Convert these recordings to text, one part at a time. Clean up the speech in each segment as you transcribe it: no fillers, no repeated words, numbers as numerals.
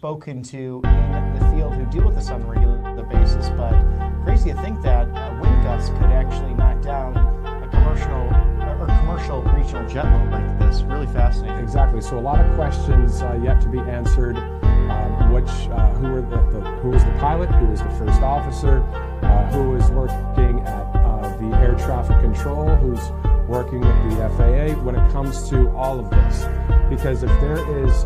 spoken to in the field who deal with this on a regular basis, but crazy to think that wind gusts could actually knock down a commercial regional jet like this. Really fascinating. Exactly. So a lot of questions yet to be answered. Who was the pilot? Who was the first officer? Who was working at the air traffic control? Who's working with the FAA when it comes to all of this? Because if there is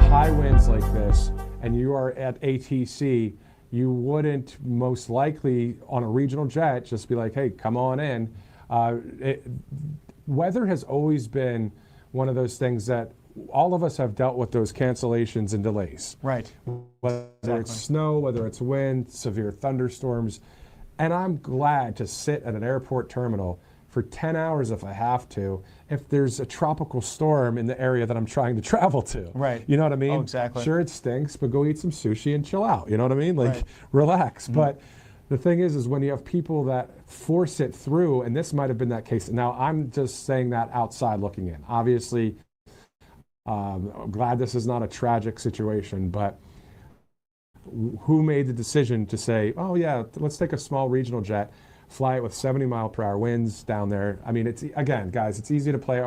high winds like this and you are at ATC, you wouldn't most likely on a regional jet just be like, hey, come on in. Weather has always been one of those things that all of us have dealt with, those cancellations and delays. Right. Whether it's snow, whether it's wind, severe thunderstorms. And I'm glad to sit at an airport terminal for 10 hours if I have to, if there's a tropical storm in the area that I'm trying to travel to. Right. You know what I mean? Oh, exactly. Sure, it stinks, but go eat some sushi and chill out. You know what I mean? Like, relax. Mm-hmm. But the thing is when you have people that force it through, and this might have been that case. Now, I'm just saying that outside looking in. Obviously, I'm glad this is not a tragic situation, but who made the decision to say, oh yeah, let's take a small regional jet, fly it with 70-mile-per-hour winds down there? I mean, it's, again, guys, it's easy to play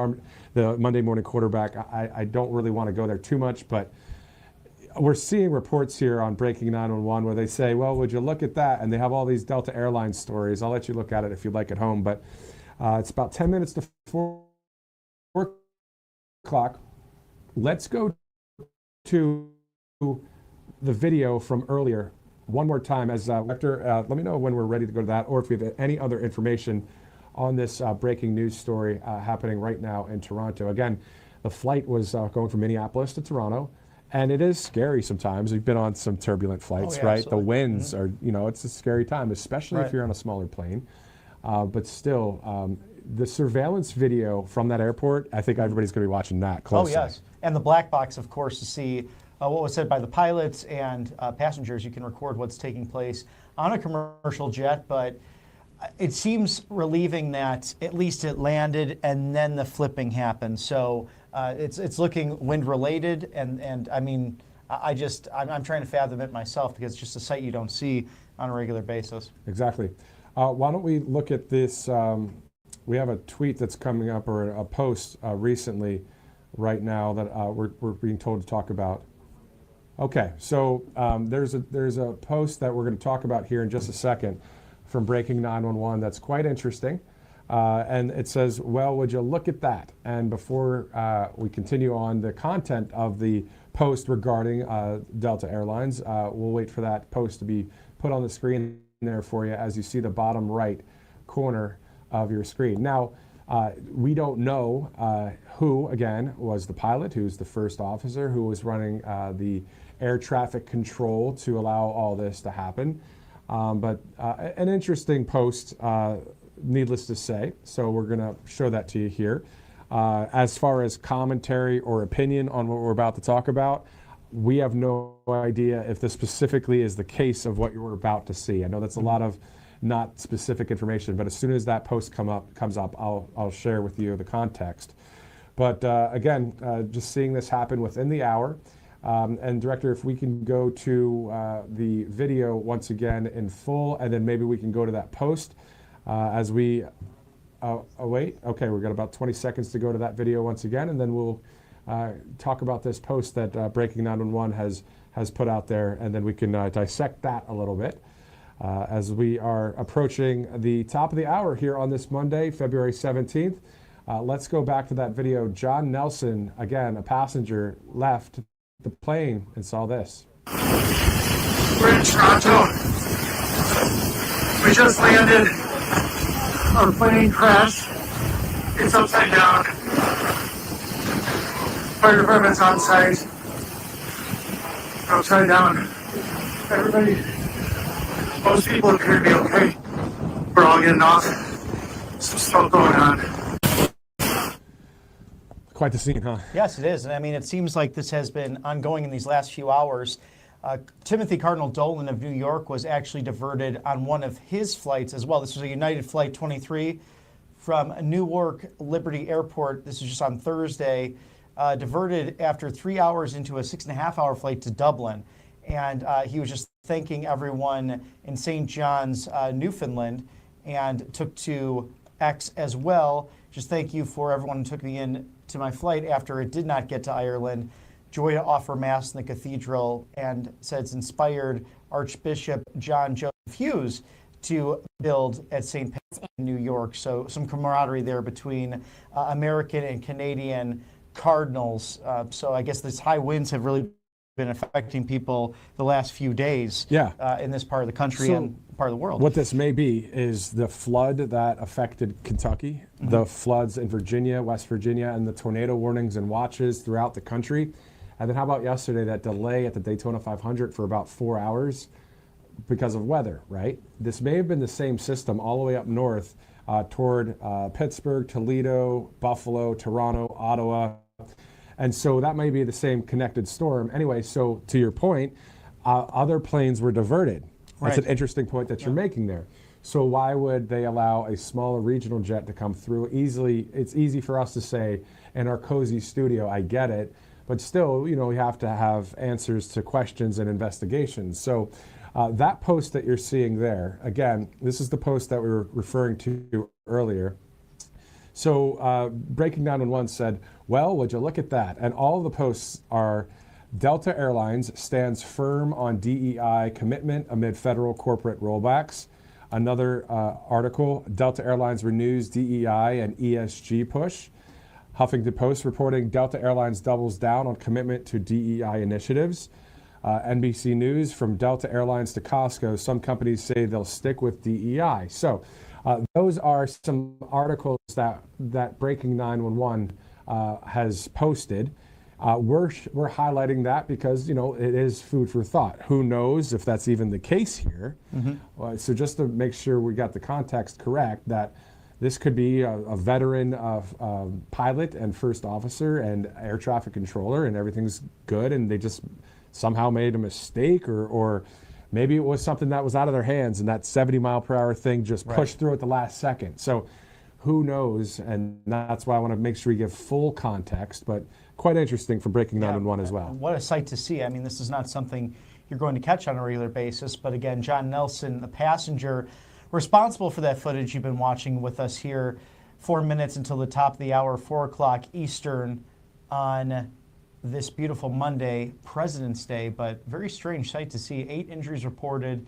the Monday morning quarterback. I don't really want to go there too much, but we're seeing reports here on Breaking 911 where they say, well, would you look at that? And they have all these Delta Airlines stories. I'll let you look at it if you'd like at home, but it's about 10 minutes to 4 o'clock. Let's go to the video from earlier one more time. As Victor, let me know when we're ready to go to that, or if we have any other information on this breaking news story happening right now in Toronto. Again, the flight was going from Minneapolis to Toronto, and it is scary sometimes. We've been on some turbulent flights, right? Absolutely. The winds are, it's a scary time, especially if you're on a smaller plane. But still, the surveillance video from that airport, I think everybody's going to be watching that closely. Oh, yes. And the black box, of course, to see what was said by the pilots and passengers. You can record what's taking place on a commercial jet, but it seems relieving that at least it landed and then the flipping happened. So it's looking wind related, and I mean, I'm trying to fathom it myself because it's just a sight you don't see on a regular basis. Exactly. Why don't we look at this? We have a tweet that's coming up, or a post recently right now that we're being told to talk about. Okay, so there's a post that we're going to talk about here in just a second from Breaking 911 that's quite interesting. And it says, well, would you look at that? And before we continue on the content of the post regarding Delta Airlines, we'll wait for that post to be put on the screen there for you as you see the bottom right corner of your screen. Now, we don't know who, again, was the pilot, who's the first officer, who was running the air traffic control to allow all this to happen. But an interesting post, needless to say. So we're going to show that to you here. As far as commentary or opinion on what we're about to talk about, we have no idea if this specifically is the case of what you're about to see. I know that's a lot of not specific information, but as soon as that post comes up, I'll share with you the context. But again, just seeing this happen within the hour. And Director, if we can go to the video once again in full, and then maybe we can go to that post as we wait. Okay, we've got about 20 seconds to go to that video once again, and then we'll talk about this post that Breaking 911 has put out there, and then we can dissect that a little bit. As we are approaching the top of the hour here on this Monday, February 17th. Let's go back to that video. John Nelson, again, a passenger, left the plane and saw this. We're in Toronto. We just landed. Our plane crashed. It's upside down. Fire department's on site. Upside down. Everybody. Most people appear to be okay. We're all getting off. Some stuff going on. Quite the scene, huh? Yes, it is. And I mean, it seems like this has been ongoing in these last few hours. Timothy Cardinal Dolan of New York was actually diverted on one of his flights as well. This was a United Flight 23 from Newark Liberty Airport. This is just on Thursday. Diverted after 3 hours into a 6.5-hour flight to Dublin. and he was just thanking everyone in St. John's, Newfoundland, and took to X as well. Just thank you for everyone who took me in to my flight after it did not get to Ireland. Joy to offer Mass in the cathedral, and said it's inspired Archbishop John Joseph Hughes to build at St. Pat's in New York. So some camaraderie there between American and Canadian cardinals. So I guess these high winds have really been affecting people the last few days in this part of the country and part of the world. What this may be is the flood that affected Kentucky, the floods in Virginia, West Virginia, and the tornado warnings and watches throughout the country. And then how about yesterday, that delay at the Daytona 500 for about 4 hours because of weather, right? This may have been the same system all the way up north toward Pittsburgh, Toledo, Buffalo, Toronto, Ottawa. And so that may be the same connected storm. Anyway, so to your point, other planes were diverted. That's an interesting point that you're making there. So why would they allow a smaller regional jet to come through easily? It's easy for us to say in our cozy studio, I get it. But still, you know, we have to have answers to questions and investigations. So that post that you're seeing there, again, this is the post that we were referring to earlier. So Breaking 911 said, well, would you look at that? And all the posts are Delta Airlines stands firm on DEI commitment amid federal corporate rollbacks. Another article, Delta Airlines renews DEI and ESG push. Huffington Post reporting Delta Airlines doubles down on commitment to DEI initiatives. NBC News, from Delta Airlines to Costco, some companies say they'll stick with DEI. So those are some articles that Breaking 911 has posted. We're highlighting that because, you know, it is food for thought. Who knows if that's even the case here? So just to make sure we got the context correct, that this could be a veteran pilot and first officer and air traffic controller, and everything's good, and they just somehow made a mistake, or maybe it was something that was out of their hands, and that 70-mile-per-hour thing just pushed through at the last second. So who knows? And that's why I want to make sure we give full context, but quite interesting for Breaking 911 as well. What a sight to see. I mean, this is not something you're going to catch on a regular basis, but again, John Nelson, the passenger responsible for that footage you've been watching with us here, 4 minutes until the top of the hour, 4 o'clock Eastern on this beautiful Monday, President's Day, but very strange sight to see. 8 injuries reported.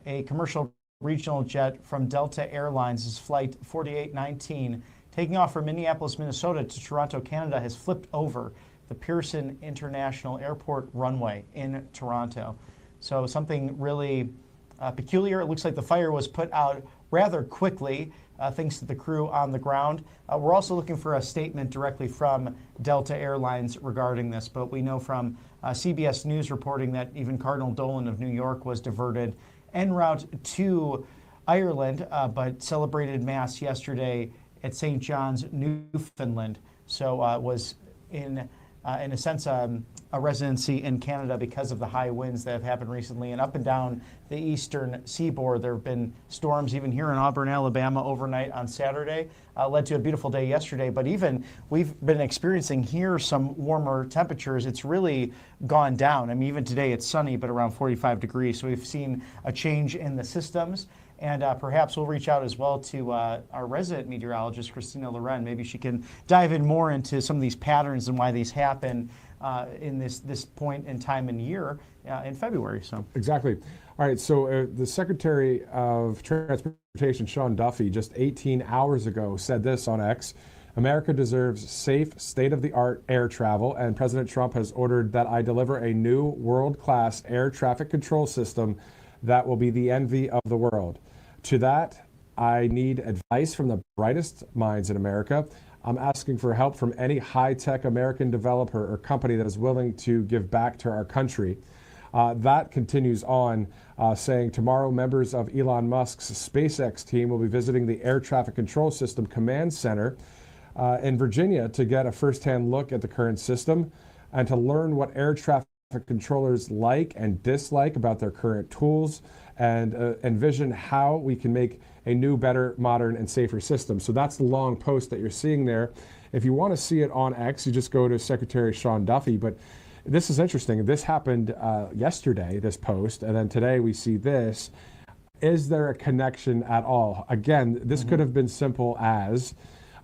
A commercial regional jet from Delta Airlines' flight 4819, taking off from Minneapolis, Minnesota to Toronto, Canada, has flipped over the Pearson International Airport runway in Toronto. So something really peculiar. It looks like the fire was put out rather quickly, thanks to the crew on the ground. We're also looking for a statement directly from Delta Airlines regarding this, but we know from CBS News reporting that even Cardinal Dolan of New York was diverted en route to Ireland, but celebrated Mass yesterday at St. John's, Newfoundland. So was in a sense, a residency in Canada because of the high winds that have happened recently. And up and down the eastern seaboard, there have been storms even here in Auburn, Alabama overnight on Saturday. Led to a beautiful day yesterday. But even we've been experiencing here some warmer temperatures. It's really gone down. I mean, even today it's sunny, but around 45 degrees. So we've seen a change in the systems. And perhaps we'll reach out as well to our resident meteorologist, Christina Loren. Maybe she can dive in more into some of these patterns and why these happen in this point in time and year in February. So exactly. All right. So the Secretary of Transportation, Sean Duffy, just 18 hours ago said this on X: America deserves safe, state-of-the-art air travel, and President Trump has ordered that I deliver a new world-class air traffic control system that will be the envy of the world. To that, I need advice from the brightest minds in America. I'm asking for help from any high-tech American developer or company that is willing to give back to our country. That continues on, saying tomorrow members of Elon Musk's SpaceX team will be visiting the Air Traffic Control System Command Center in Virginia to get a first-hand look at the current system and to learn what air traffic controllers like and dislike about their current tools, and envision how we can make a new, better, modern, and safer system. So that's the long post that you're seeing there. If you want to see it on X, you just go to Secretary Sean Duffy. But this is interesting. This happened yesterday, this post, and then today we see this. Is there a connection at all? Again, this could have been simple as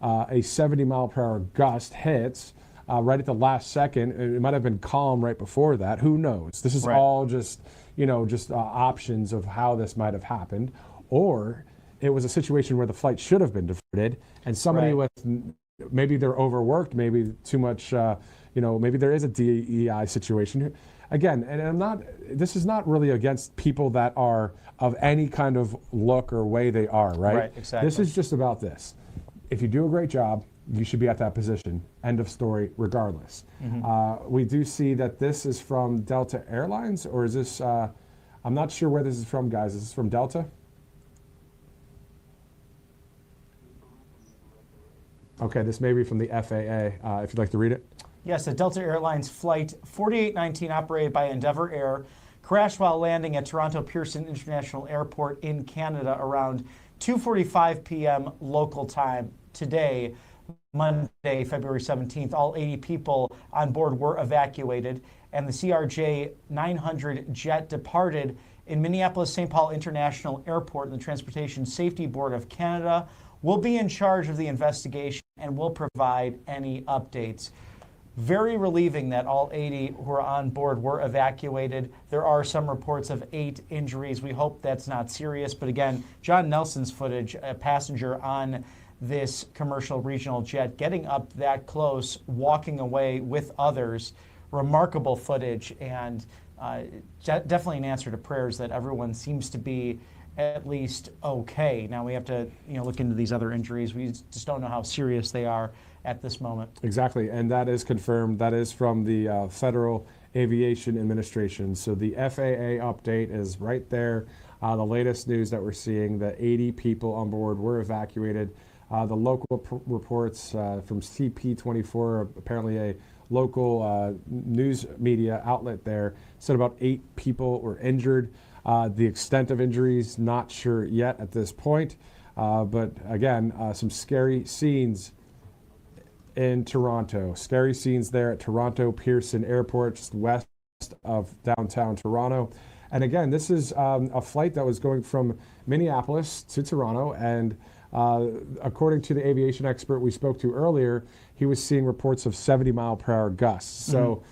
a 70-mile-per-hour gust hits right at the last second. It might have been calm right before that. Who knows? This is all just, options of how this might have happened. Or it was a situation where the flight should have been diverted, and somebody with, maybe they're overworked, maybe too much, maybe there is a DEI situation. Again, and this is not really against people that are of any kind of look or way they are, right? Right, exactly. This is just about this. If you do a great job, you should be at that position. End of story, regardless. We do see that this is from Delta Airlines, or is this, I'm not sure where this is from, guys. Is this from Delta? Okay, this may be from the FAA, if you'd like to read it. Yes, a Delta Airlines flight 4819 operated by Endeavour Air crashed while landing at Toronto Pearson International Airport in Canada around 2:45 p.m. local time today, Monday, February 17th. All 80 people on board were evacuated, and the CRJ 900 jet departed in Minneapolis St. Paul International Airport. And the Transportation Safety Board of Canada will be in charge of the investigation and will provide any updates. Very relieving that all 80 who are on board were evacuated. There are some reports of 8 injuries. We hope that's not serious. But again, John Nelson's footage, a passenger on this commercial regional jet, getting up that close, walking away with others, remarkable footage, and definitely an answer to prayers that everyone seems to be at least okay. Now we have to look into these other injuries. We just don't know how serious they are at this moment. Exactly, and that is confirmed. That is from the Federal Aviation Administration. So the FAA update is right there. The latest news that we're seeing, the 80 people on board were evacuated. The local reports from CP24, apparently a local news media outlet there, said about 8 people were injured. The extent of injuries, not sure yet at this point. But again, some scary scenes in Toronto. Scary scenes there at Toronto Pearson Airport, just west of downtown Toronto. And again, this is a flight that was going from Minneapolis to Toronto. And according to the aviation expert we spoke to earlier, he was seeing reports of 70-mile-per-hour gusts. So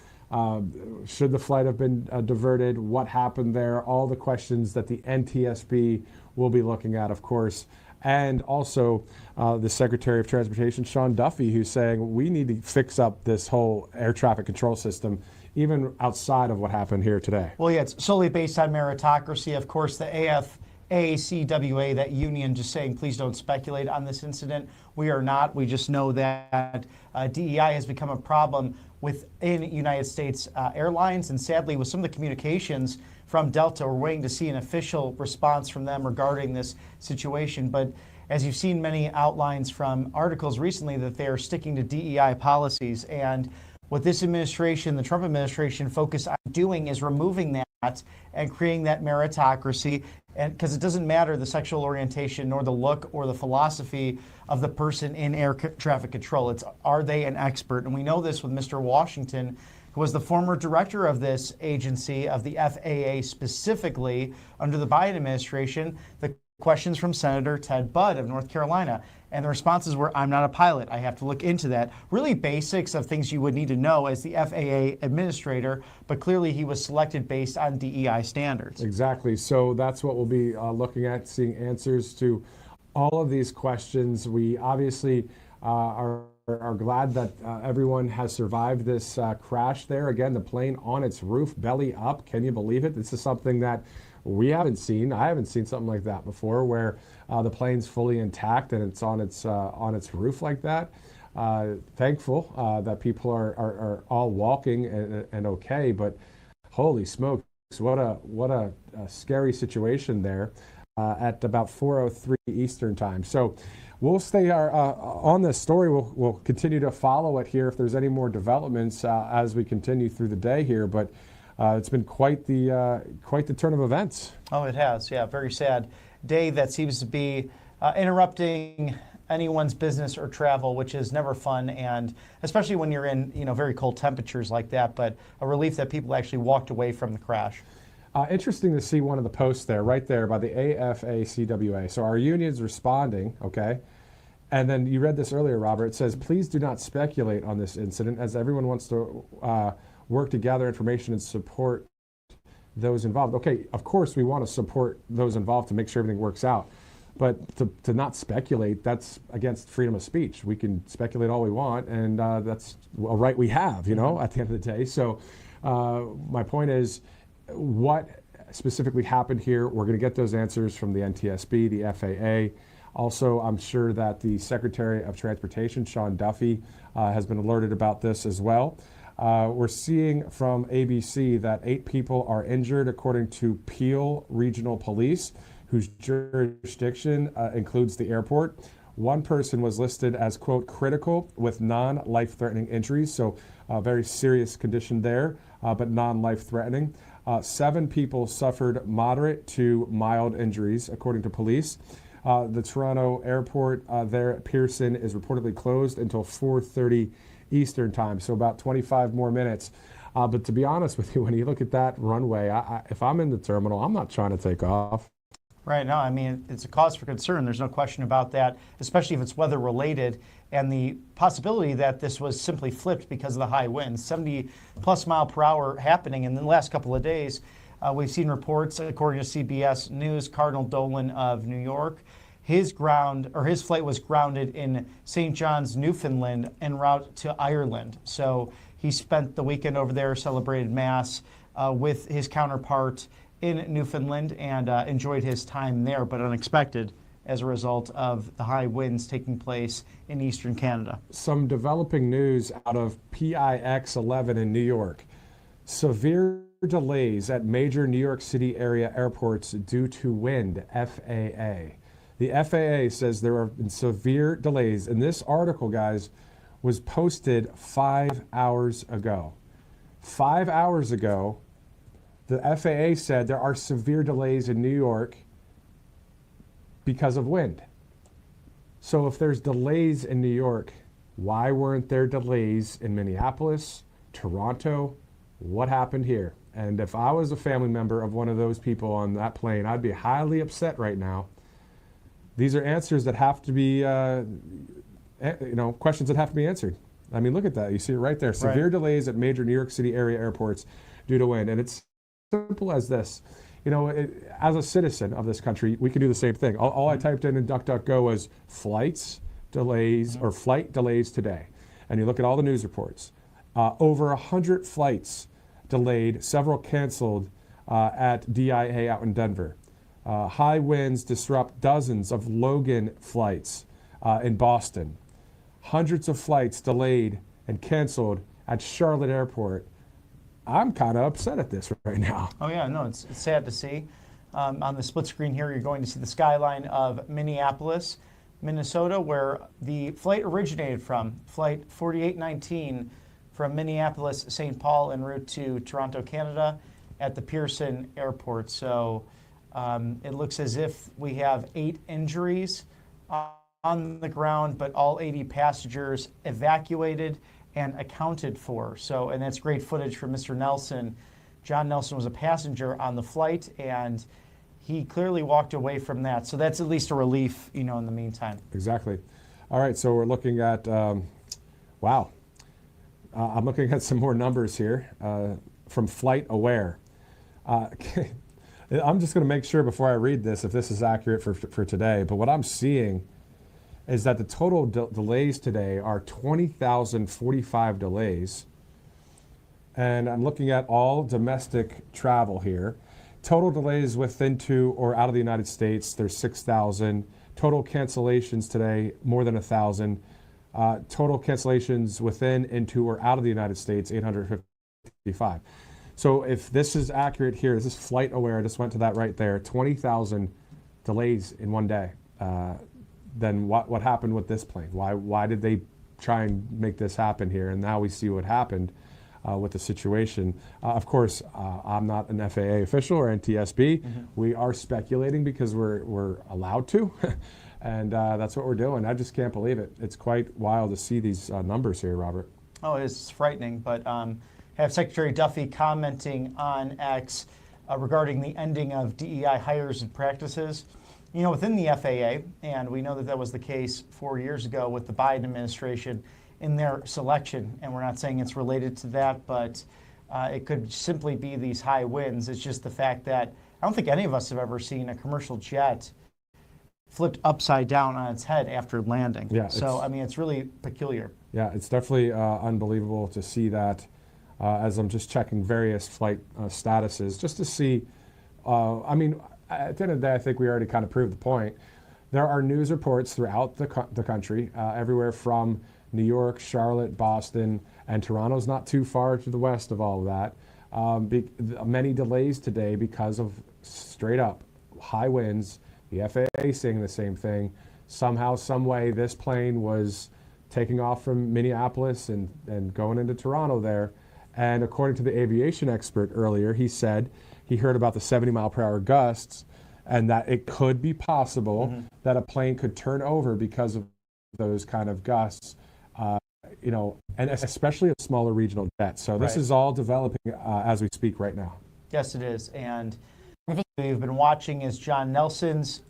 should the flight have been diverted? What happened there? All the questions that the NTSB will be looking at, of course. And also the Secretary of Transportation, Sean Duffy, who's saying we need to fix up this whole air traffic control system, even outside of what happened here today. Well, yeah, it's solely based on meritocracy. Of course, the AFA-CWA, that union, just saying, please don't speculate on this incident. We are not. We just know that DEI has become a problem within United States Airlines. And sadly, with some of the communications from Delta, we're waiting to see an official response from them regarding this situation. But as you've seen many outlines from articles recently, that they are sticking to DEI policies. And what this administration, the Trump administration, focused on doing is removing that and creating that meritocracy. And because it doesn't matter the sexual orientation, nor the look or the philosophy of the person in air traffic control. It's, are they an expert? And we know this with Mr. Washington, who was the former director of this agency, of the FAA specifically, under the Biden administration. The questions from Senator Ted Budd of North Carolina. And the responses were, I'm not a pilot. I have to look into that. Really basics of things you would need to know as the FAA administrator, but clearly he was selected based on DEI standards. Exactly. So that's what we'll be looking at, seeing answers to all of these questions. We obviously are glad that everyone has survived this crash there. Again, the plane on its roof, belly up. Can you believe it? This is something that we haven't seen. I haven't seen something like that before, where the plane's fully intact and it's on its roof like that. Thankful that people are all walking and okay, but holy smokes, what a scary situation there at about 4:03 Eastern time. So we'll stay on this story. We'll continue to follow it here if there's any more developments as we continue through the day here. But it's been quite the turn of events. Oh, it has. Yeah, very sad day that seems to be interrupting anyone's business or travel, which is never fun, and especially when you're in very cold temperatures like that. But a relief that people actually walked away from the crash. Interesting to see one of the posts there, right there by the AFA-CWA. So our union's responding, okay? And then you read this earlier, Robert. It says, please do not speculate on this incident as everyone wants to work to gather information and support those involved. Okay, of course we want to support those involved to make sure everything works out. But to not speculate, that's against freedom of speech. We can speculate all we want, and that's a right we have, at the end of the day. So my point is, what specifically happened here? We're going to get those answers from the NTSB, the FAA. Also, I'm sure that the Secretary of Transportation, Sean Duffy, has been alerted about this as well. We're seeing from ABC that 8 people are injured, according to Peel Regional Police, whose jurisdiction includes the airport. One person was listed as, quote, critical with non-life-threatening injuries, so a very serious condition there, but non-life-threatening. 7 people suffered moderate to mild injuries, according to police. The Toronto Airport there at Pearson is reportedly closed until 4:30 Eastern time, so about 25 more minutes. But to be honest with you, when you look at that runway, if I'm in the terminal, I'm not trying to take off. Right. No, I mean, it's a cause for concern. There's no question about that, especially if it's weather related, and the possibility that this was simply flipped because of the high winds, 70+ mile per hour happening in the last couple of days. We've seen reports, according to CBS News, Cardinal Dolan of New York, his flight was grounded in St. John's, Newfoundland, en route to Ireland. So he spent the weekend over there, celebrated Mass with his counterpart in Newfoundland, and enjoyed his time there, but unexpected as a result of the high winds taking place in eastern Canada. Some developing news out of PIX 11 in New York. Severe delays at major New York City area airports due to wind, FAA. The FAA says there have been severe delays, and this article, guys, was posted 5 hours ago. 5 hours ago, the FAA said there are severe delays in New York because of wind. So if there's delays in New York, why weren't there delays in Minneapolis, Toronto? What happened here? And if I was a family member of one of those people on that plane, I'd be highly upset right now. These are answers that have to be, questions that have to be answered. I mean, look at that. You see it right there. Severe delays at major New York City area airports due to wind. And it's simple as this. As a citizen of this country, we can do the same thing. All I typed in DuckDuckGo was flights delays or flight delays today. And you look at all the news reports. Over 100 flights delayed, several canceled at DIA out in Denver. High winds disrupt dozens of Logan flights in Boston. Hundreds of flights delayed and canceled at Charlotte Airport. I'm kind of upset at this right now. Oh yeah, no, it's sad to see. On the split screen here, you're going to see the skyline of Minneapolis, Minnesota, where the flight originated from, Flight 4819 from Minneapolis, St. Paul, en route to Toronto, Canada, at the Pearson Airport. So it looks as if we have 8 injuries on the ground, but all 80 passengers evacuated and accounted for. So, and that's great footage from Mr. Nelson. John Nelson was a passenger on the flight, and he clearly walked away from that. So that's at least a relief, in the meantime. Exactly. All right, so we're looking at, wow. I'm looking at some more numbers here from Flight Aware. I'm just going to make sure before I read this if this is accurate for today, but what I'm seeing is that the total delays today are 20,045 delays. And I'm looking at all domestic travel here. Total delays within to or out of the United States, there's 6,000. Total cancellations today, more than 1,000. Total cancellations within, into, or out of the United States, 855. So if this is accurate here, this is Flight Aware, I just went to that right there, 20,000 delays in one day. Then what happened with this plane? Why did they try and make this happen here? And now we see what happened with the situation. Of course, I'm not an FAA official or NTSB. We are speculating because we're allowed to. And that's what we're doing. I just can't believe it. It's quite wild to see these numbers here, Robert. Oh, it's frightening, but have Secretary Duffy commenting on X regarding the ending of DEI hires and practices. You know, within the FAA, and we know that that was the case 4 years ago with the Biden administration in their selection, and we're not saying it's related to that, but it could simply be these high winds. It's just the fact that I don't think any of us have ever seen a commercial jet flipped upside down on its head after landing. Yeah, so, I mean, it's really peculiar. Yeah, it's definitely unbelievable to see that as I'm just checking various flight statuses just to see. I mean, at the end of the day, I think we already kind of proved the point. There are news reports throughout the country, everywhere from New York, Charlotte, Boston, and Toronto's not too far to the west of all of that. Many delays today because of straight up high winds. The FAA saying the same thing. Somehow, some way, this plane was taking off from Minneapolis and going into Toronto there. And according to the aviation expert earlier, he said he heard about the 70-mile-per-hour gusts and that it could be possible that a plane could turn over because of those kind of gusts, you know, and especially a smaller regional jet. So this is all developing as we speak right now. Yes, it is. And we've been watching is John Nelson's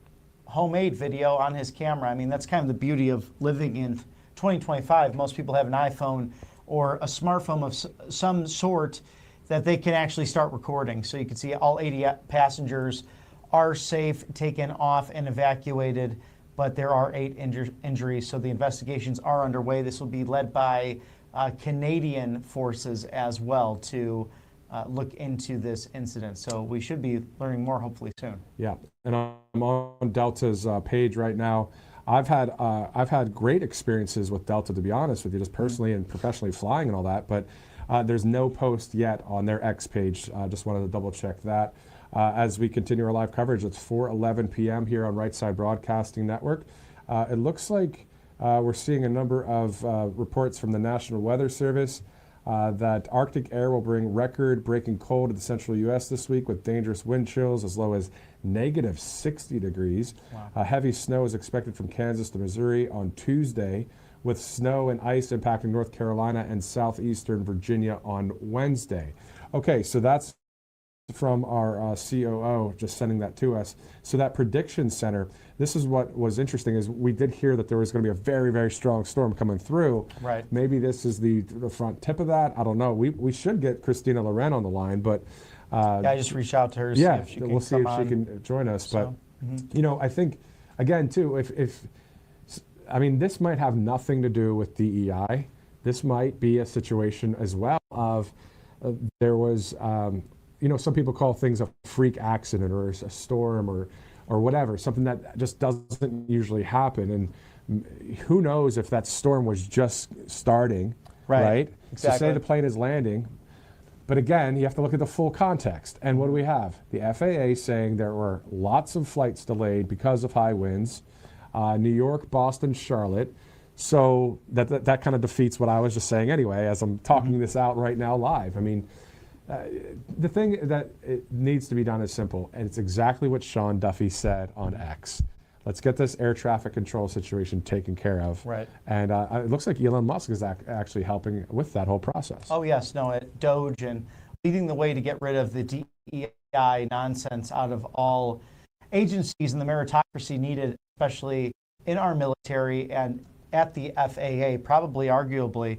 homemade video on his camera. I mean, that's kind of the beauty of living in 2025. Most people have an iPhone or a smartphone of some sort that they can actually start recording. So you can see all 80 passengers are safe, taken off and evacuated, but there are 8 injuries. So the investigations are underway. This will be led by Canadian forces as well to look into this incident. So we should be learning more hopefully soon. Yeah, and I'm on Delta's page right now. I've had great experiences with Delta, to be honest with you, just personally and professionally flying and all that, but there's no post yet on their X page. Just wanted to double check that. As we continue our live coverage, it's 4:11 p.m. here on Right Side Broadcasting Network. It looks like we're seeing a number of reports from the National Weather Service that Arctic air will bring record-breaking cold to the central U.S. this week with dangerous wind chills as low as negative 60 degrees. Wow. Heavy snow is expected from Kansas to Missouri on Tuesday, with snow and ice impacting North Carolina and southeastern Virginia on Wednesday. Okay, so that's from our COO, just sending that to us. So that prediction center, this is what was interesting, is we did hear that there was going to be a very, very strong storm coming through. Right. Maybe this is the front tip of that. I don't know. We should get Christina Loren on the line, but I just reached out to her. Yeah, see if she can we'll see if on. she can join us. So, but you know, I think again too, if I mean, this might have nothing to do with DEI. This might be a situation as well of there was. You know, some people call things a freak accident or a storm or whatever, something that just doesn't usually happen. And who knows if that storm was just starting, right? Exactly. So say the plane is landing, but again, you have to look at the full context. And what do we have? The FAA saying there were lots of flights delayed because of high winds, New York, Boston, Charlotte. So that kind of defeats what I was just saying anyway, as I'm talking this out right now live. I mean, the thing that it needs to be done is simple, and it's exactly what Sean Duffy said on X. Let's get this air traffic control situation taken care of. Right. And it looks like Elon Musk is actually helping with that whole process. Oh, yes. No, at Doge and leading the way to get rid of the DEI nonsense out of all agencies and the meritocracy needed, especially in our military and at the FAA, probably arguably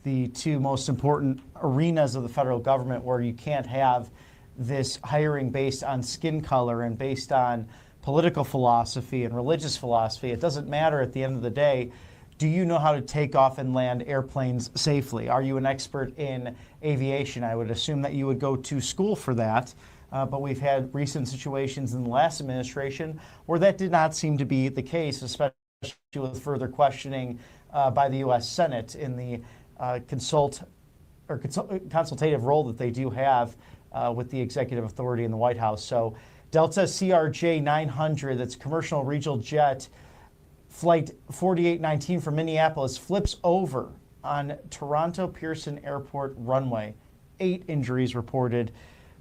the 2 most important arenas of the federal government where you can't have this hiring based on skin color and based on political philosophy and religious philosophy. It doesn't matter at the end of the day. Do you know how to take off and land airplanes safely? Are you an expert in aviation? I would assume that you would go to school for that. But we've had recent situations in the last administration where that did not seem to be the case, especially with further questioning by the U.S. Senate in the consultative role that they do have with the executive authority in the White House. So Delta CRJ 900, that's commercial regional jet, flight 4819 from Minneapolis, flips over on Toronto Pearson Airport runway. 8 injuries reported.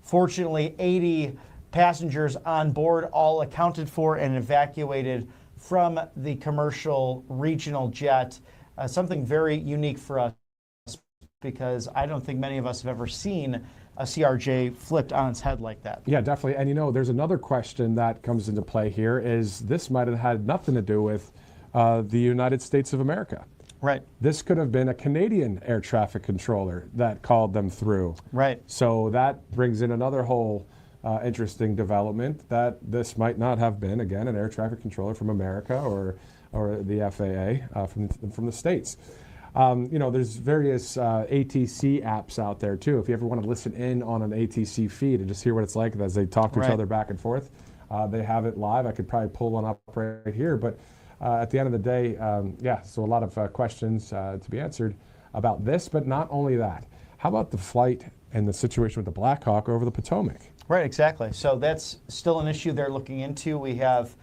Fortunately, 80 passengers on board, all accounted for and evacuated from the commercial regional jet, something very unique for us because I don't think many of us have ever seen a CRJ flipped on its head like that. Yeah, definitely. And you know, there's another question that comes into play here is this might have had nothing to do with the United States of America. Right. This could have been a Canadian air traffic controller that called them through. Right. So that brings in another whole interesting development that this might not have been, again, an air traffic controller from America or the FAA from the States. You know, there's various ATC apps out there too. If you ever want to listen in on an ATC feed and just hear what it's like as they talk to each other back and forth, they have it live. I could probably pull one up right here, but at the end of the day, yeah, so a lot of questions to be answered about this, but not only that. How about the flight and the situation with the Black Hawk over the Potomac? Right, exactly. So that's still an issue they're looking into. We have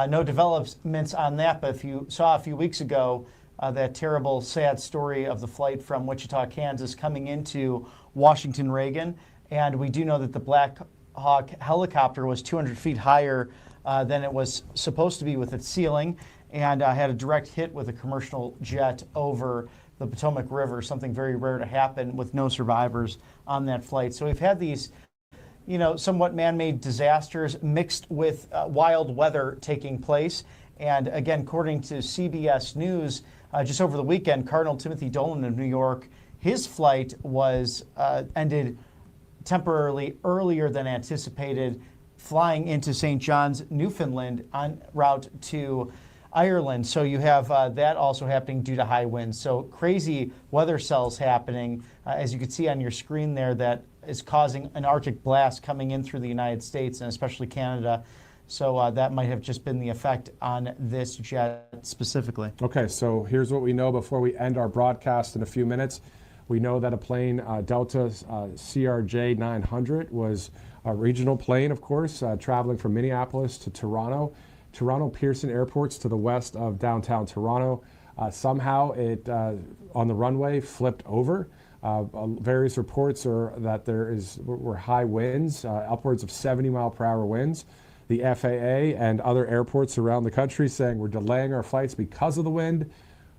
no developments on that, but if you saw a few weeks ago that terrible, sad story of the flight from Wichita, Kansas, coming into Washington Reagan, and we do know that the Black Hawk helicopter was 200 feet higher than it was supposed to be with its ceiling, and had a direct hit with a commercial jet over the Potomac River, something very rare to happen with no survivors on that flight. So we've had these, you know, somewhat man-made disasters mixed with wild weather taking place. And again, according to CBS News, just over the weekend, Cardinal Timothy Dolan of New York, his flight was ended temporarily earlier than anticipated, flying into St. John's, Newfoundland, en route to Ireland. So you have that also happening due to high winds. So crazy weather cells happening, as you can see on your screen there, that is causing an Arctic blast coming in through the United States and especially Canada. So that might have just been the effect on this jet specifically. Okay, so here's what we know before we end our broadcast in a few minutes. We know that a plane, Delta CRJ 900, was a regional plane, of course, traveling from Minneapolis to Toronto. Toronto Pearson Airport's to the west of downtown Toronto. Somehow it, on the runway, flipped over. Various reports are that were high winds, upwards of 70-mile-per-hour winds. The FAA and other airports around the country saying we're delaying our flights because of the wind.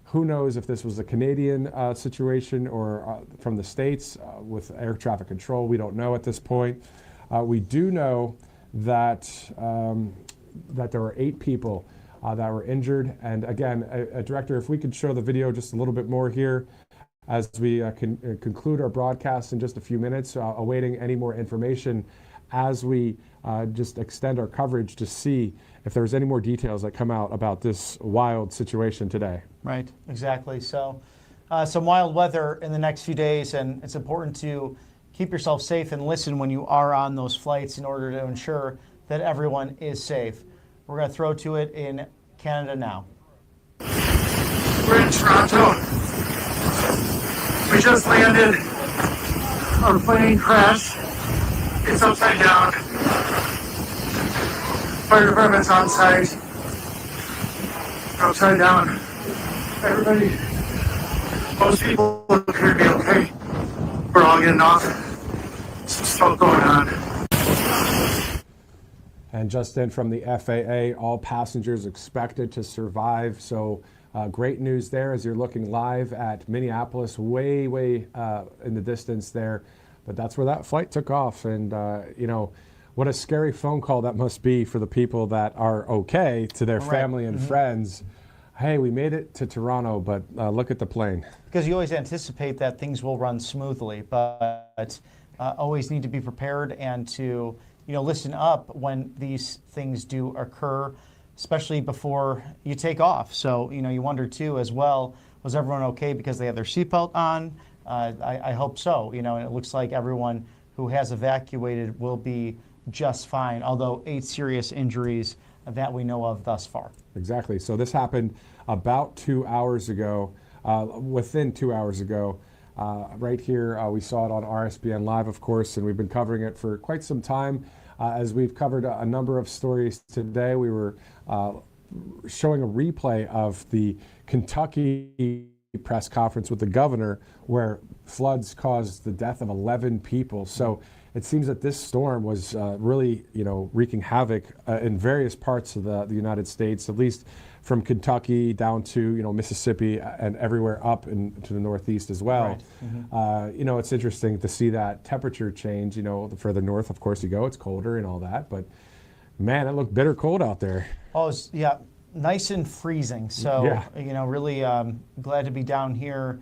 Who knows if this was a Canadian situation or from the States with air traffic control. We don't know at this point. We do know that that there were 8 people that were injured. And again, Director, if we could show the video just a little bit more here as we conclude our broadcast in just a few minutes, awaiting any more information as we just extend our coverage to see if there's any more details that come out about this wild situation today. Right, exactly. So some wild weather in the next few days, and it's important to keep yourself safe and listen when you are on those flights in order to ensure that everyone is safe. We're going to throw to it in Canada now. We're in Toronto. We just landed. Our plane crashed. It's upside down. Fire department's on site. Upside down. Everybody, most people appear to be okay. We're all getting off. Some stuff going on. And just in from the FAA, all passengers expected to survive. So great news there as you're looking live at Minneapolis, way in the distance there. But that's where that flight took off. And, you know, what a scary phone call that must be for the people that are okay to their family and friends. Hey, we made it to Toronto, but look at the plane. Because you always anticipate that things will run smoothly, but always need to be prepared and to, you know, listen up when these things do occur, especially before you take off. So, you know, you wonder too as well, was everyone okay because they had their seatbelt on? I hope so, you know, and it looks like everyone who has evacuated will be just fine, although 8 serious injuries that we know of thus far. Exactly. So this happened about 2 hours ago, within 2 hours ago. Right here, we saw it on RSBN Live, of course, and we've been covering it for quite some time. As we've covered a number of stories today, we were showing a replay of the Kentucky press conference with the governor where floods caused the death of 11 people. So it seems that this storm was really, you know, wreaking havoc in various parts of the United States, at least from Kentucky down to, Mississippi and everywhere up into the Northeast as well. Right. Mm-hmm. It's interesting to see that temperature change. The further north, of course, you go, it's colder and all that. But man, it looked bitter cold out there. Oh, yeah, nice and freezing. So, Yeah. Really glad to be down here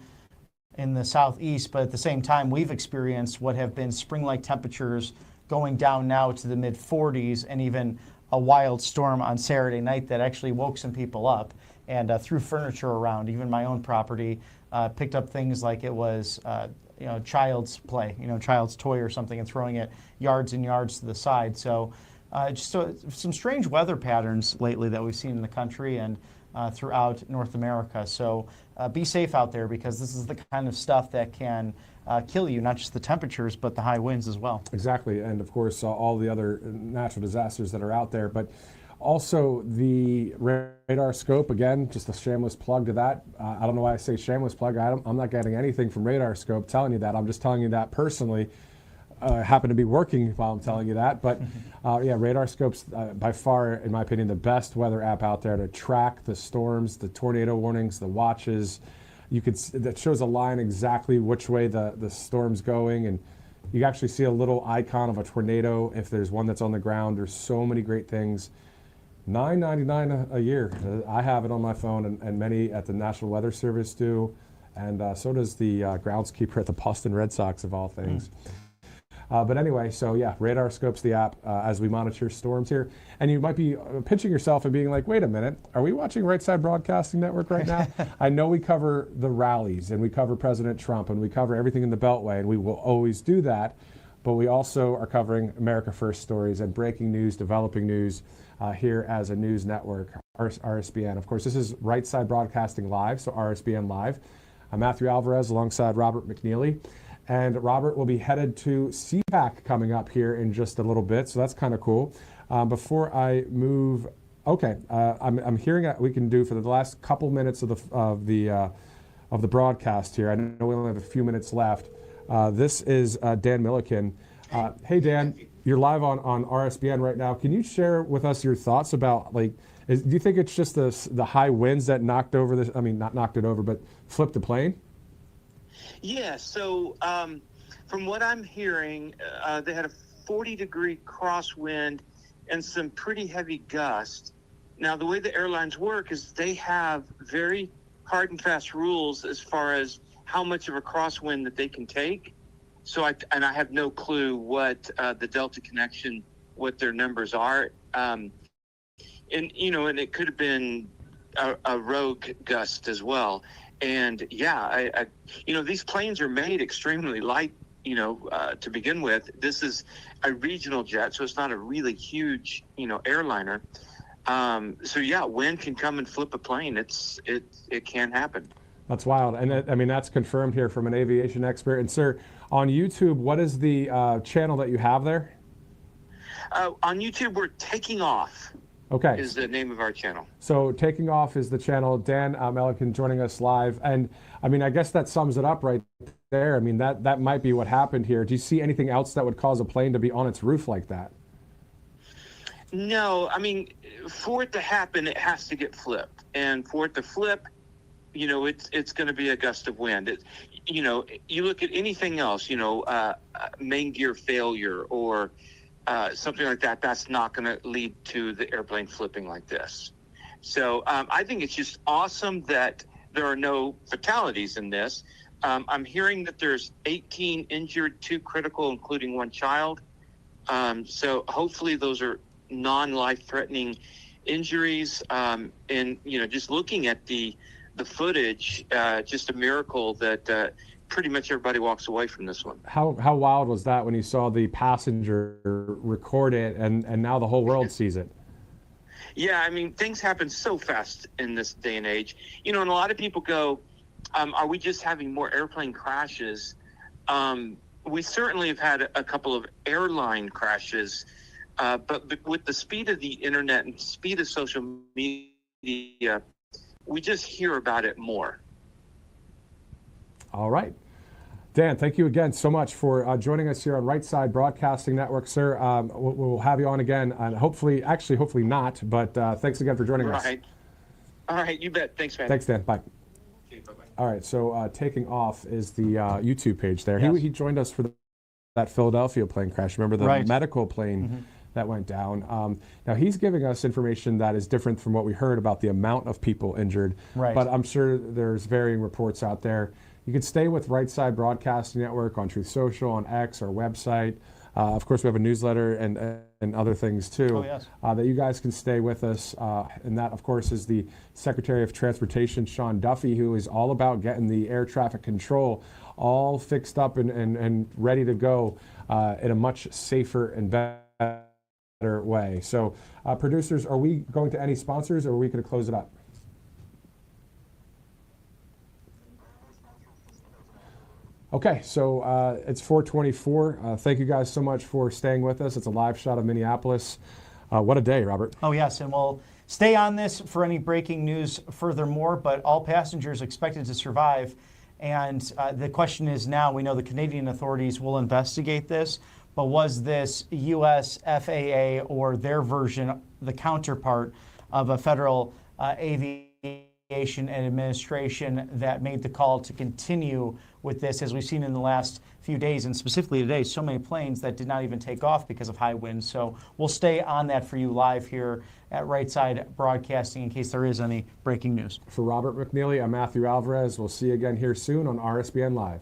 in the southeast. But at the same time, we've experienced what have been spring-like temperatures going down now to the mid-40s, and even a wild storm on Saturday night that actually woke some people up and threw furniture around. Even my own property picked up things like it was child's play, child's toy or something, and throwing it yards and yards to the side. So some strange weather patterns lately that we've seen in the country and throughout North America. So be safe out there, because this is the kind of stuff that can kill you, not just the temperatures, but the high winds as well. Exactly, and of course, all the other natural disasters that are out there. But also the radar scope, again, just a shameless plug to that. I don't know why I say shameless plug. I'm not getting anything from radar scope telling you that. I'm just telling you that personally. Happen to be working while I'm telling you that. But radar scope's by far, in my opinion, the best weather app out there to track the storms, the tornado warnings, the watches. That shows a line exactly which way the storm's going, and you actually see a little icon of a tornado if there's one that's on the ground. There's so many great things. $9.99 a year. I have it on my phone, and many at the National Weather Service do, and so does the groundskeeper at the Boston Red Sox, of all things. But anyway, so yeah, Radar Scope's the app as we monitor storms here. And you might be pinching yourself and being like, wait a minute, are we watching Right Side Broadcasting Network right now? I know we cover the rallies, and we cover President Trump, and we cover everything in the Beltway, and we will always do that. But we also are covering America First stories and breaking news, developing news here as a news network, RSBN. Of course, this is Right Side Broadcasting Live, so RSBN Live. I'm Matthew Alvarez alongside Robert McNeely. And Robert will be headed to CPAC coming up here in just a little bit, so that's kind of cool. Before I move, I'm hearing we can do for the last couple minutes of the broadcast here. I know we only have a few minutes left. This is Dan Milliken. Hey Dan, you're live on RSBN right now. Can you share with us your thoughts about do you think it's just the high winds that knocked over this? I mean, not knocked it over, but flipped the plane? Yeah, so from what I'm hearing, they had a 40-degree crosswind and some pretty heavy gusts. Now, the way the airlines work is they have very hard and fast rules as far as how much of a crosswind that they can take. So I have no clue what the Delta connection, what their numbers are. And it could have been a rogue gust as well. And yeah, these planes are made extremely light, to begin with. This is a regional jet, so it's not a really huge, airliner. So yeah, wind can come and flip a plane. It can happen. That's wild. And that's confirmed here from an aviation expert. And sir, on YouTube, what is the channel that you have there? On YouTube, we're Taking Off. Okay. Is the name of our channel. So Taking Off is the channel. Dan Milliken joining us live. And I guess that sums it up right there. That might be what happened here. Do you see anything else that would cause a plane to be on its roof like that? No, for it to happen, it has to get flipped. And for it to flip, it's going to be a gust of wind. You look at anything else, main gear failure or something like that, that's not going to lead to the airplane flipping like this. So I think it's just awesome that there are no fatalities in this. I'm hearing that there's 18 injured, 2 critical, including 1 child. So hopefully those are non-life-threatening injuries. And, just looking at the footage, just a miracle that pretty much everybody walks away from this one. How wild was that when you saw the passenger record it and now the whole world sees it? Yeah, things happen so fast in this day and age. And a lot of people go, are we just having more airplane crashes? We certainly have had a couple of airline crashes, but with the speed of the internet and speed of social media, we just hear about it more. All right. Dan, thank you again so much for joining us here on Right Side Broadcasting Network, sir. We'll have you on again, and hopefully not, but thanks again for joining us. All right, you bet. Thanks, man. Thanks, Dan. Bye. All right, so taking off is the YouTube page there. Yes. He joined us for that Philadelphia plane crash. Remember the Right. medical plane that went down? Now, he's giving us information that is different from what we heard about the amount of people injured. Right. But I'm sure there's varying reports out there. You can stay with Right Side Broadcasting Network on Truth Social, on X, our website. Of course, we have a newsletter and other things too. Oh, yes. That you guys can stay with us. And that, of course, is the Secretary of Transportation, Sean Duffy, who is all about getting the air traffic control all fixed up and ready to go in a much safer and better way. So, producers, are we going to any sponsors, or are we going to close it up? Okay, so it's 4:24. Thank you guys so much for staying with us. It's a live shot of Minneapolis. What a day, Robert. Oh, yes, and we'll stay on this for any breaking news furthermore, but all passengers expected to survive. And the question is now, we know the Canadian authorities will investigate this, but was this U.S. FAA or their version, the counterpart of a federal aviation and administration that made the call to continue with this, as we've seen in the last few days, and specifically today, so many planes that did not even take off because of high winds. So we'll stay on that for you live here at Right Side Broadcasting in case there is any breaking news. For Robert McNeely, I'm Matthew Alvarez. We'll see you again here soon on RSBN Live.